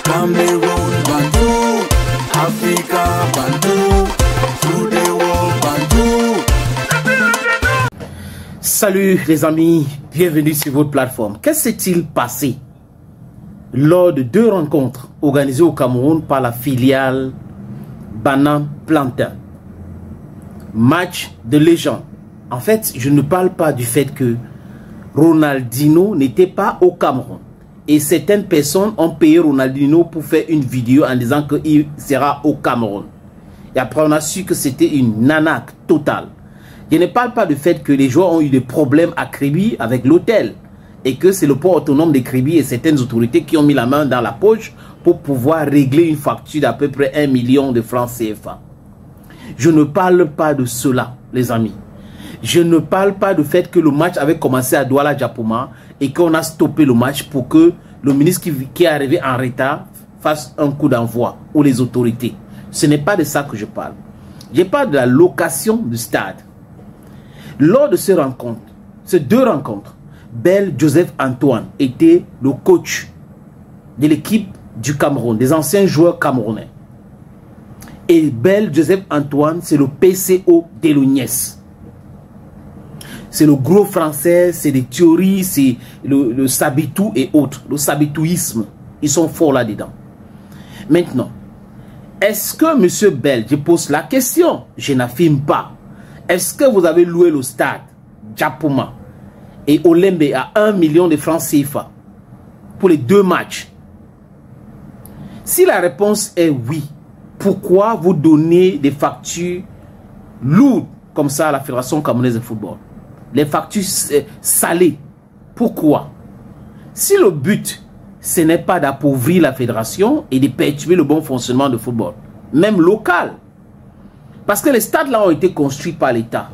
Cameroon Bandou, Africa Bandou, through the world Bandou. Salut les amis, bienvenue sur votre plateforme. Qu'est-ce qui s'est-il passé lors de deux rencontres organisées au Cameroun par la filiale Banan Plantain? Match de légende. En fait, je ne parle pas du fait que Ronaldinho n'était pas au Cameroun. Et certaines personnes ont payé Ronaldinho pour faire une vidéo en disant qu'il sera au Cameroun. Et après, on a su que c'était une nanaque totale. Je ne parle pas du fait que les joueurs ont eu des problèmes à Kribi avec l'hôtel. Et que c'est le port autonome de Kribi et certaines autorités qui ont mis la main dans la poche pour pouvoir régler une facture d'à peu près 1 million de francs CFA. Je ne parle pas de cela, les amis. Je ne parle pas du fait que le match avait commencé à Douala Diapouma et qu'on a stoppé le match pour que le ministre qui est arrivé en retard fasse un coup d'envoi ou les autorités. Ce n'est pas de ça que je parle. Je parle de la location du stade. Lors de ces rencontres, ces deux rencontres, Bel Joseph Antoine était le coach de l'équipe du Cameroun, des anciens joueurs camerounais. Et Bel Joseph Antoine, c'est le PCO de l'Ognès. C'est le gros français, c'est des théories, c'est le sabitou et autres, le sabitouisme. Ils sont forts là-dedans. Maintenant, est-ce que M. Bel, je pose la question, je n'affirme pas. Est-ce que vous avez loué le stade Diapouma et Olembe à 1 million de francs CFA pour les deux matchs? Si la réponse est oui, pourquoi vous donnez des factures lourdes comme ça à la Fédération camerounaise de football? Les factures salées. Pourquoi? Si le but, ce n'est pas d'appauvrir la fédération et de perturber le bon fonctionnement du football, même local. Parce que les stades là ont été construits par l'État.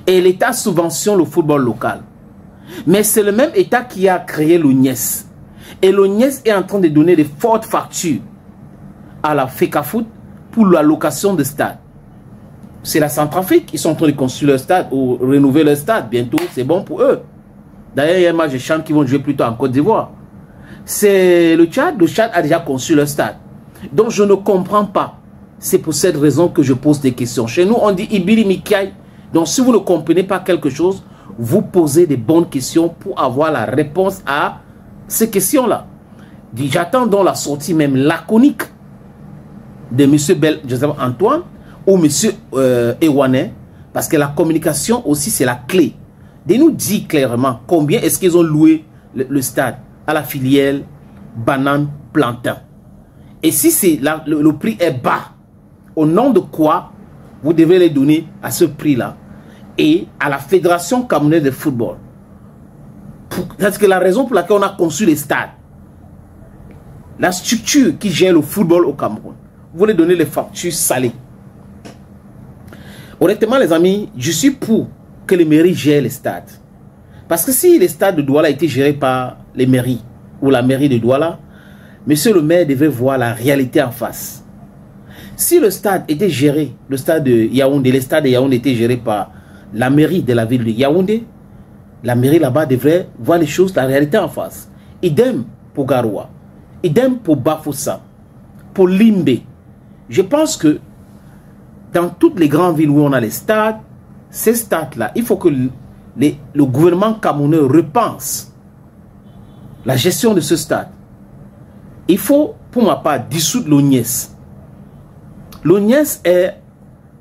Et l'État subventionne le football local. Mais c'est le même État qui a créé l'Ognès. Et l'Ognès est en train de donner de fortes factures à la FECAFOOT pour la location de stades. C'est la Centrafrique, ils sont en train de construire leur stade ou renouveler leur stade. Bientôt, c'est bon pour eux. D'ailleurs, il y a un match de Tchad qui vont jouer plutôt en Côte d'Ivoire. C'est le Tchad a déjà construit leur stade. Donc, je ne comprends pas. C'est pour cette raison que je pose des questions. Chez nous, on dit Ibiri Mikai. Donc, si vous ne comprenez pas quelque chose, vous posez des bonnes questions pour avoir la réponse à ces questions-là. J'attends donc la sortie même laconique de M. Bel Joseph Antoine ou M. Ewanet, parce que la communication aussi c'est la clé. De nous dire clairement combien est-ce qu'ils ont loué le stade à la filiale Banan Plantain. Et si c'est le prix est bas, au nom de quoi vous devez les donner à ce prix-là et à la Fédération camerounaise de football. Parce que la raison pour laquelle on a conçu les stades, la structure qui gère le football au Cameroun, vous voulez donner les factures salées. Honnêtement, les amis, je suis pour que les mairies gèrent les stades. Parce que si les stades de Douala étaient gérés par les mairies ou la mairie de Douala, monsieur le maire devait voir la réalité en face. Si le stade était géré, le stade de Yaoundé, les stades de Yaoundé étaient gérés par la mairie de la ville de Yaoundé, la mairie là-bas devrait voir les choses, la réalité en face. Idem pour Garoua, idem pour Bafoussam, pour Limbe. Je pense que dans toutes les grandes villes où on a les stades, ces stades-là, il faut que le gouvernement camerounais repense la gestion de ce stade. Il faut, pour ma part, dissoudre l'Ognès. L'Ognès est,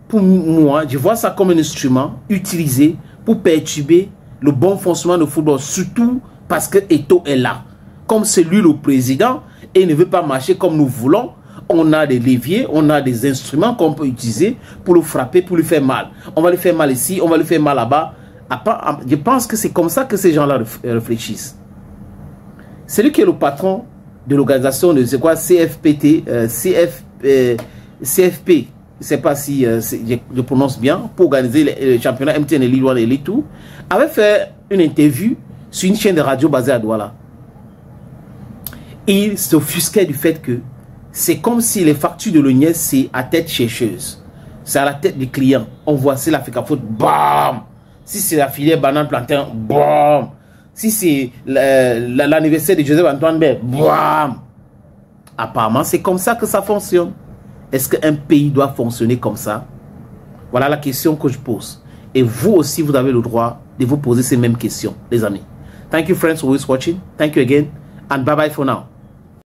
pour moi, je vois ça comme un instrument utilisé pour perturber le bon fonctionnement du football, surtout parce que Eto'o est là. Comme c'est lui le président et il ne veut pas marcher comme nous voulons, on a des leviers, on a des instruments qu'on peut utiliser pour le frapper, pour lui faire mal. On va lui faire mal ici, on va lui faire mal là-bas. Je pense que c'est comme ça que ces gens-là réfléchissent. C'est lui qui est le patron de l'organisation de c'est quoi CFPT, CFP, je ne sais pas si je prononce bien, pour organiser le championnat MTN et Lille et tout, avait fait une interview sur une chaîne de radio basée à Douala. Il s'offusquait du fait que c'est comme si les factures de l'Ognès, c'est à tête chercheuse. C'est à la tête du client. On voit si la FECAFOOT, bam. Si c'est la filière Banan Plantain, bam. Si c'est l'anniversaire de Joseph Antoine Bell, bam. Apparemment, c'est comme ça que ça fonctionne. Est-ce qu'un pays doit fonctionner comme ça? Voilà la question que je pose. Et vous aussi, vous avez le droit de vous poser ces mêmes questions, les amis. Thank you, friends, for always watching. Thank you again, and bye-bye for now.